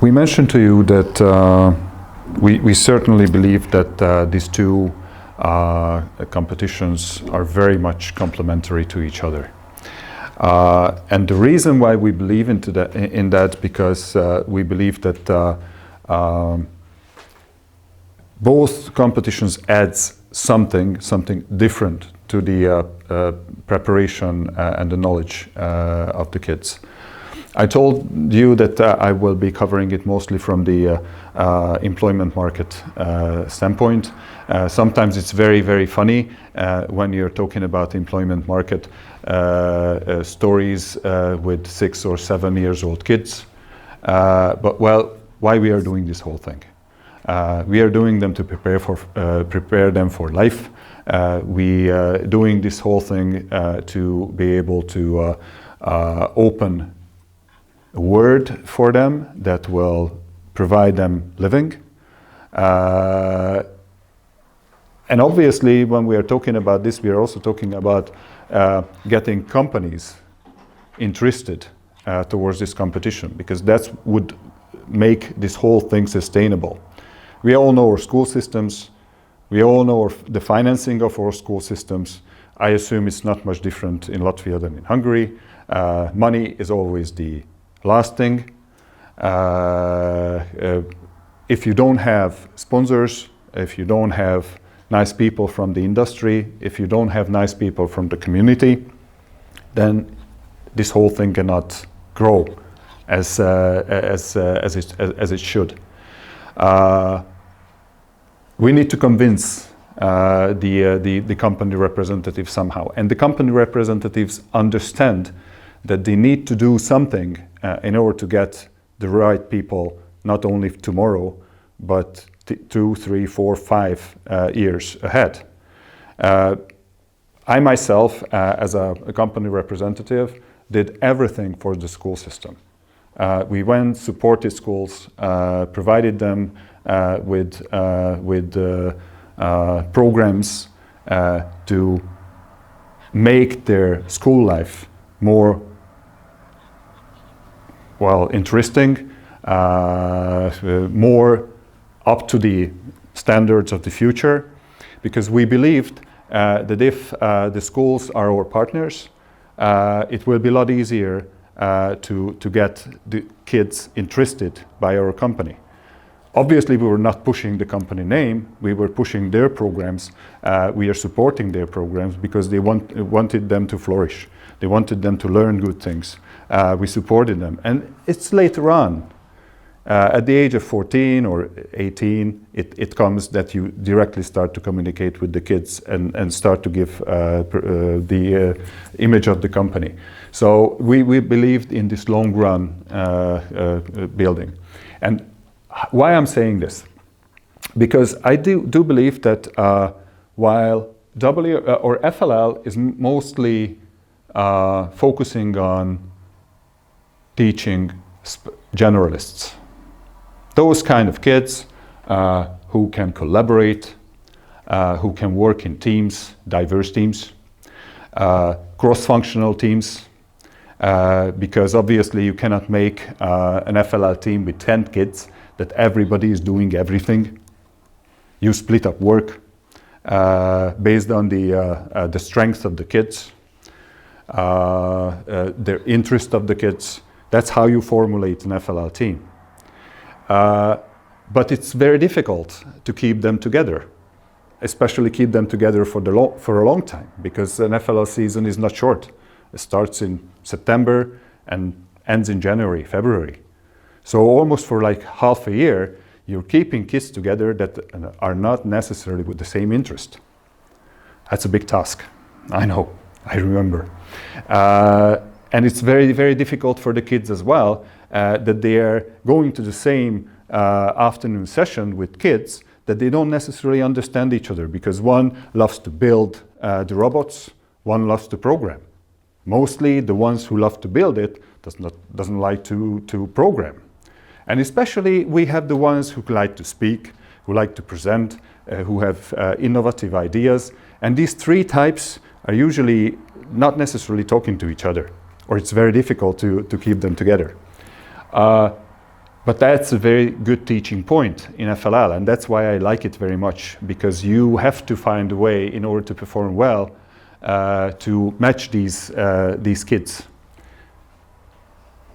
We mentioned to you that we certainly believe that these two competitions are very much complementary to each other. And the reason why we believe in that because we believe that both competitions adds something different to the preparation and the knowledge of the kids. I told you that I will be covering it mostly from the employment market standpoint. Sometimes it's very, very funny when you're talking about employment market stories with 6 or 7 years old kids. But well, why we are doing this whole thing? We are doing them to prepare them for life. We are doing this whole thing to be able to open a word for them that will provide them living. And obviously, when we are talking about this, we are also talking about getting companies interested towards this competition, because that would make this whole thing sustainable. We all know our school systems. We all know the financing of our school systems. I assume it's not much different in Latvia than in Hungary. Money is always the last thing. If you don't have sponsors, if you don't have nice people from the industry, if you don't have nice people from the community, then this whole thing cannot grow as it should. We need to convince the company representatives somehow, and the company representatives understand that they need to do something in order to get the right people, not only tomorrow, but 2, 3, 4, 5 years ahead. I myself, as a company representative, did everything for the school system. We went, supported schools, provided them with programs to make their school life more interesting, more up to the standards of the future, because we believed that if the schools are our partners, it will be a lot easier to get the kids interested by our company. Obviously, we were not pushing the company name, we were pushing their programs. We are supporting their programs because they wanted them to flourish. They wanted them to learn good things. We supported them. And it's later on, at the age of 14 or 18, it comes that you directly start to communicate with the kids and start to give the image of the company. So we believed in this long run building. And why I'm saying this? Because I do believe that while WRO or FLL is mostly focusing on teaching generalists, those kind of kids who can collaborate, who can work in teams, diverse teams, cross-functional teams, because obviously you cannot make an FLL team with 10 kids that everybody is doing everything. You split up work based on the strength of the kids, the interest of the kids. That's how you formulate an FLL team. But it's very difficult to keep them together, especially keep them together for a long time, because an FLL season is not short. It starts in September and ends in January, February. So almost for like half a year, you're keeping kids together that are not necessarily with the same interest. That's a big task. I know, I remember. And it's very, very difficult for the kids as well, that they are going to the same afternoon session with kids that they don't necessarily understand each other, because one loves to build the robots, one loves to program. Mostly the ones who love to build it doesn't like to program. And especially we have the ones who like to speak, who like to present, who have innovative ideas. And these three types are usually not necessarily talking to each other, or it's very difficult to keep them together. But that's a very good teaching point in FLL, and that's why I like it very much, because you have to find a way in order to perform well to match these kids.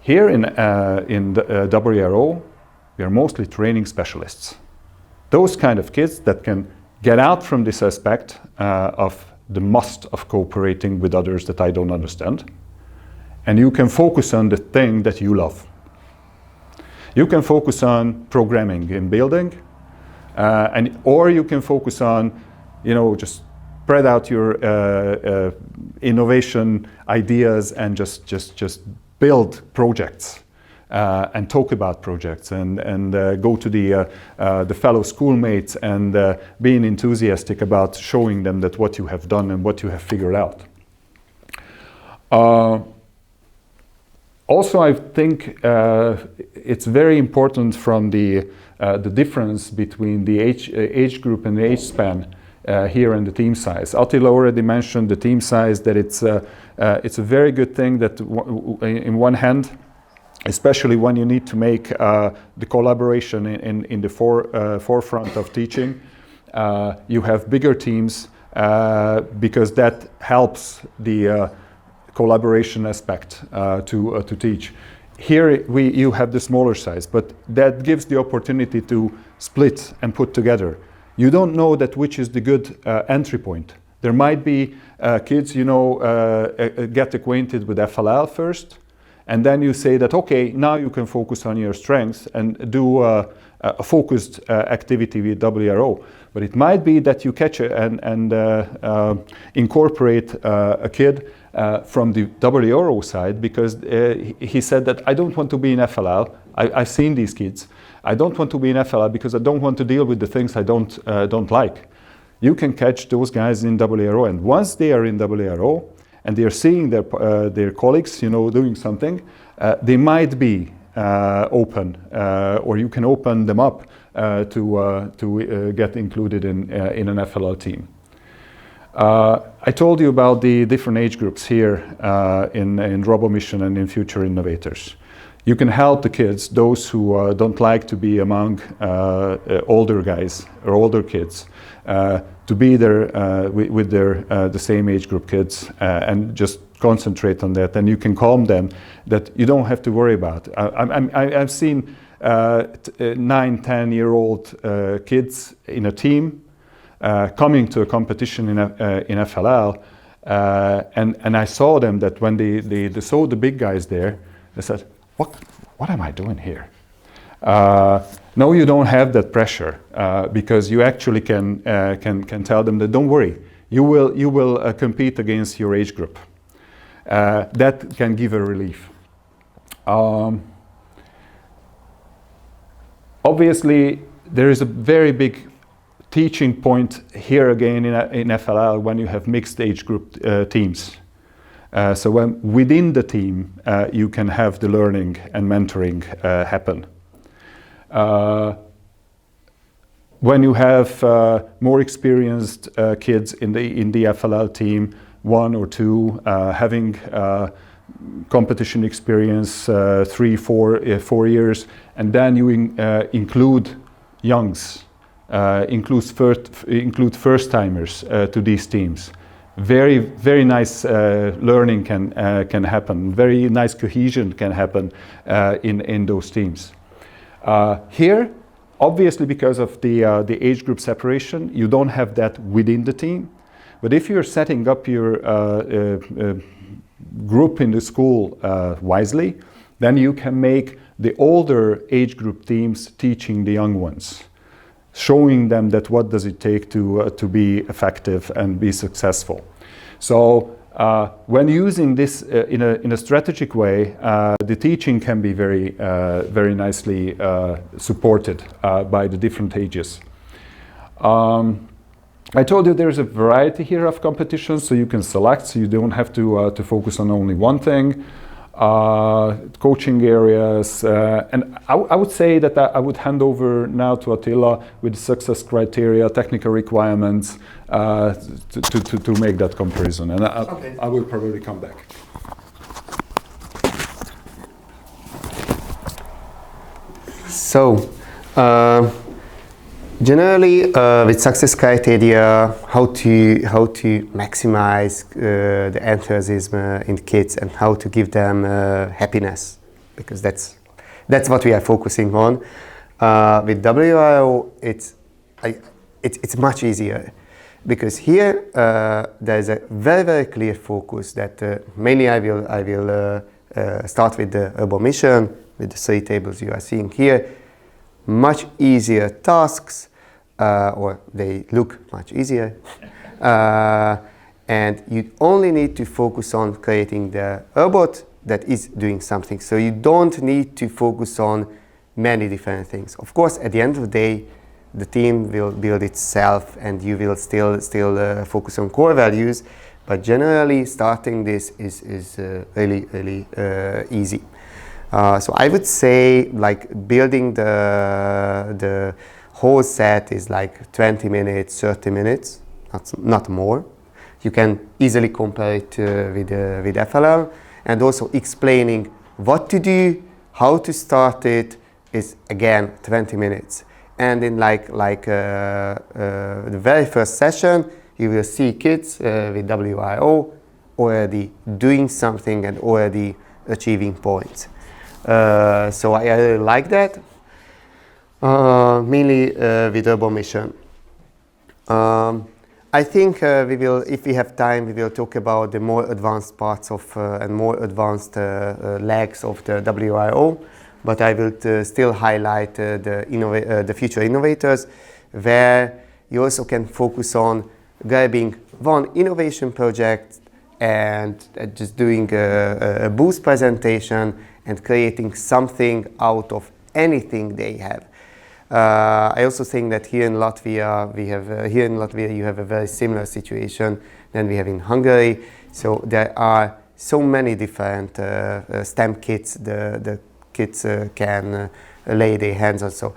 Here in the WRO, we are mostly training specialists. Those kind of kids that can get out from this aspect of the must of cooperating with others that I don't understand, and you can focus on the thing that you love. You can focus on programming in building, or you can focus on, just spread out your innovation ideas and just build projects and talk about projects and go to the fellow schoolmates and being enthusiastic about showing them that what you have done and what you have figured out. Also, I think it's very important from the difference between the age group and the age span here and the team size. Attila already mentioned the team size, that it's a very good thing that in one hand, especially when you need to make the collaboration in the forefront of teaching, you have bigger teams because that helps the collaboration aspect to teach. Here you have the smaller size, but that gives the opportunity to split and put together. You don't know that which is the good entry point. There might be kids, get acquainted with FLL first, and then you say that, okay, now you can focus on your strengths and do a focused activity with WRO. But it might be that you catch it and incorporate a kid from the WRO side, because he said that I don't want to be in FLL. I've seen these kids. I don't want to be in FLL because I don't want to deal with the things I don't like. You can catch those guys in WRO, and once they are in WRO and they are seeing their colleagues, doing something, they might be open, or you can open them up to get included in an FLL team. I told you about the different age groups here in RoboMission and in Future Innovators. You can help the kids, those who don't like to be among older guys or older kids, to be there with the same age group kids and just concentrate on that. And you can calm them that you don't have to worry about. I've seen 9-10-year-old kids in a team coming to a competition in FLL, and I saw them that when they saw the big guys there, they said, what am I doing here? No, you don't have that pressure because you actually can tell them that don't worry, you will compete against your age group. That can give a relief. Obviously, there is a very big teaching point here again in FLL when you have mixed age group teams. So when within the team you can have the learning and mentoring happen. When you have more experienced kids in the FLL team, 1 or 2 having competition experience 3-4 years, and then you include youngs, include first-timers to these teams. Very nice learning can happen. Very nice cohesion can happen in those teams. Here, obviously, because of the age group separation, you don't have that within the team. But if you're setting up your group in the school wisely, then you can make the older age group teams teaching the young ones, showing them that what does it take to be effective and be successful. So when using this in a strategic way, the teaching can be very nicely supported by the different ages. I told you there's a variety here of competitions, so you can select, so you don't have to focus on only one thing. Coaching areas, and I would say that I would hand over now to Attila with success criteria, technical requirements to make that comparison, and okay. I will probably come back. So, generally, with success criteria, how to maximize the enthusiasm in kids and how to give them happiness, because that's what we are focusing on. With WRO, it's much easier, because here there is a very clear focus that mainly I will start with the urban mission, with the 3 tables you are seeing here. Much easier tasks, or they look much easier, and you only need to focus on creating the robot that is doing something. So you don't need to focus on many different things. Of course, at the end of the day, the team will build itself, and you will still focus on core values. But generally, starting this is really easy. So I would say, like, building the whole set is like 20 minutes, 30 minutes, not more. You can easily compare it with FLL, and also explaining what to do, how to start it is again 20 minutes. And in the very first session, you will see kids with WRO already doing something and already achieving points. So I really like that, mainly with urban mission. I think we will, if we have time, we will talk about the more advanced parts of and more advanced legs of the WRO. But I will still highlight the future innovators, where you also can focus on grabbing one innovation project and just doing a booth presentation and creating something out of anything they have. I also think that here in Latvia, you have a very similar situation than we have in Hungary. So there are so many different STEM kits the kids can lay their hands on. So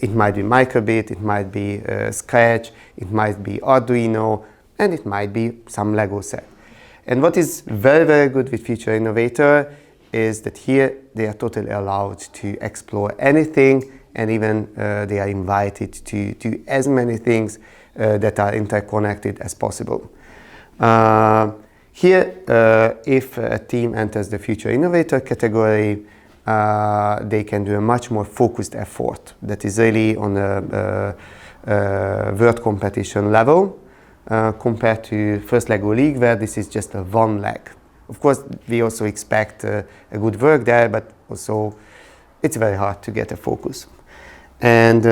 it might be microbit, it might be Scratch, it might be Arduino, and it might be some Lego set. And what is very good with Future Innovator is that here they are totally allowed to explore anything, and even they are invited to do as many things that are interconnected as possible. Here, if a team enters the Future Innovator category, they can do a much more focused effort that is really on a world competition level compared to first Lego League, where this is just a one leg. Of course, we also expect a good work there, but also it's very hard to get a focus. And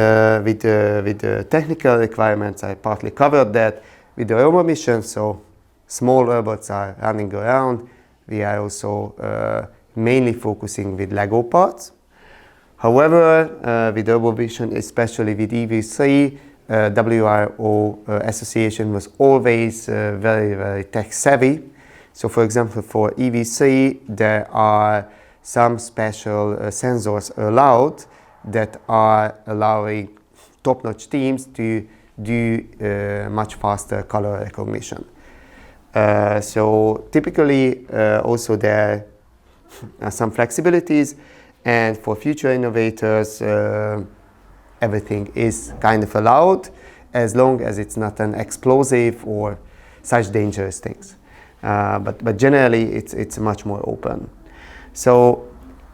with the technical requirements, I partly covered that. With the urban mission, so small robots are running around. We are also mainly focusing with Lego parts. However, with urban mission, especially with EV3, WRO association was always very tech savvy. So for example, for EV3, there are some special sensors allowed that are allowing top-notch teams to do much faster color recognition. So typically also there are some flexibilities, and for future innovators everything is kind of allowed as long as it's not an explosive or such dangerous things. But generally it's much more open. So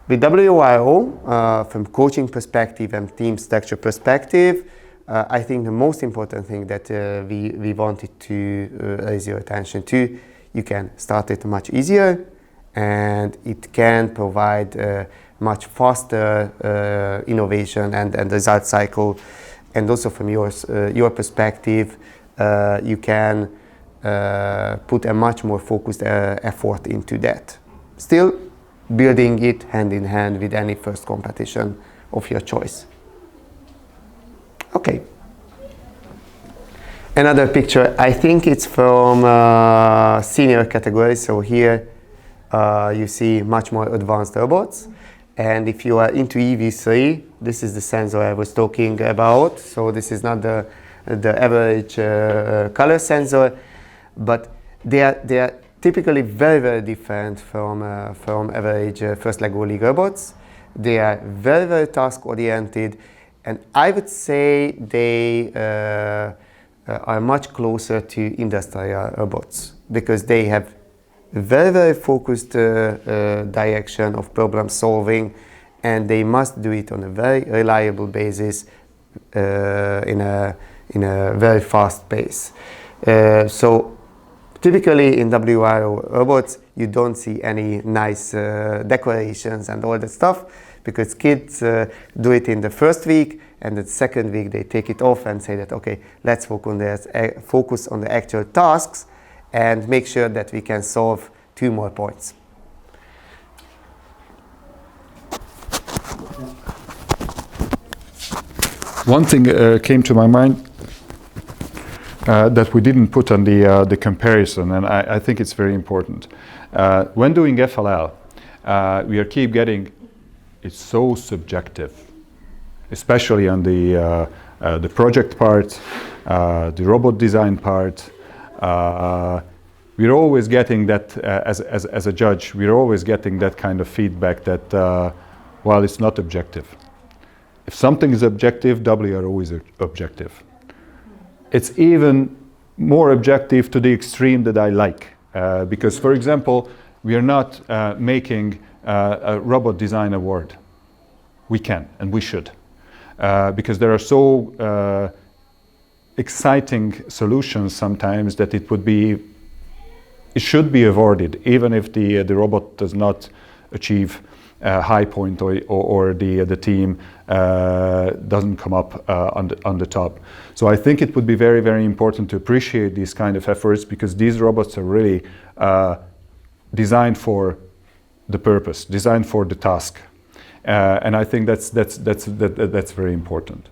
with WRO, from coaching perspective and team structure perspective, I think the most important thing that we wanted to raise your attention to, you can start it much easier, and it can provide much faster innovation and result cycle. And also from your perspective, you can put a much more focused effort into that. Still building it hand in hand with any first competition of your choice. Okay. Another picture, I think it's from senior category. So here you see much more advanced robots. And if you are into EV3, this is the sensor I was talking about. So this is not the average color sensor, but they are typically very different from average first Lego League robots. They are very, very task-oriented, and I would say they are much closer to industrial robots because they have very, very focused direction of problem solving, and they must do it on a very reliable basis in a very fast pace. So typically in WRO robots, you don't see any nice decorations and all that stuff because kids do it in the first week, and the second week they take it off and say that, okay, let's focus on the actual tasks and make sure that we can solve 2 more points. One thing came to my mind that we didn't put on the comparison, and I think it's very important. When doing FLL, we keep getting, it's so subjective, especially on the project part, the robot design part. We're always getting that, as a judge, we're always getting that kind of feedback that, well, it's not objective. If something is objective, WRO is objective. It's even more objective to the extreme that I like. Because, for example, we are not making a robot design award. We can, and we should. Because there are so exciting solutions sometimes that it should be awarded, even if the robot does not achieve a high point or the team doesn't come up on the top. So I think it would be very, very important to appreciate these kind of efforts because these robots are really designed for the purpose, designed for the task. And I think that's very important.